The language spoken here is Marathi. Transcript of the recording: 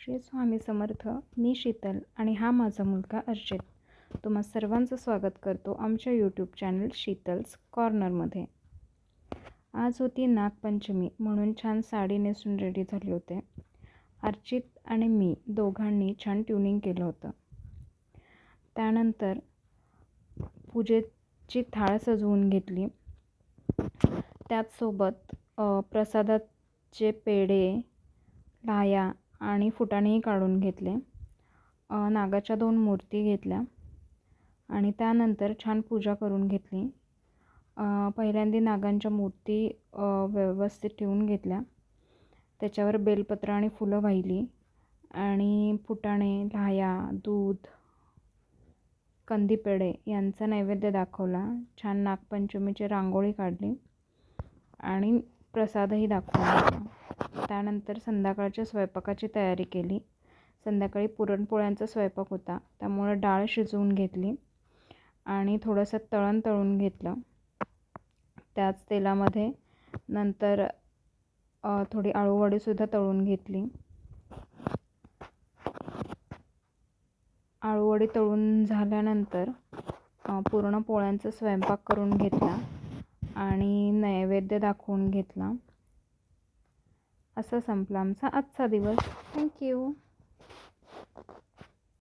श्री स्वामी समर्थ. मी शीतल आणि हा माझा मुलगा अर्चित. तुम्हा सर्वांचं स्वागत करतो आमच्या यूट्यूब चॅनल शीतल्स कॉर्नरमध्ये. आज होती नागपंचमी म्हणून छान साडी नेसून रेडी झाले होते. अर्चित आणि मी दोघांनी छान ट्युनिंग केलं होतं. त्यानंतर पूजेची थाळ सजवून घेतली. त्याचसोबत प्रसादाचे पेढे, लाह्या आणि फुटाणेही काढून घेतले. नागाच्या 2 मूर्ती घेतल्या आणि त्यानंतर छान पूजा करून घेतली. पहिल्यांदा नागांच्या मूर्ती व्यवस्थित ठेवून घेतल्या. त्याच्यावर बेलपत्र आणि फुलं वाहिली आणि फुटाणे, लाह्या, दूध, कंदी पेढे यांचा नैवेद्य दाखवला. छान नागपंचमीची रांगोळी काढली आणि प्रसादही दाखवून घेतला. त्यानंतर संध्याकाळच्या स्वयंपाकाची तयारी केली. संध्याकाळी पुरणपोळ्यांचा स्वयंपाक होता, त्यामुळे डाळ शिजवून घेतली आणि थोडंसं तळण तळून घेतलं. त्याच तेलामध्ये नंतर थोडी आळूवडीसुद्धा तळून घेतली. आळूवडी तळून झाल्यानंतर पूर्ण पोळ्यांचा स्वयंपाक करून घेतला आणि नैवेद्य दाखवून घेतला. असा संपला आमचा आजचा दिवस. थँक्यू.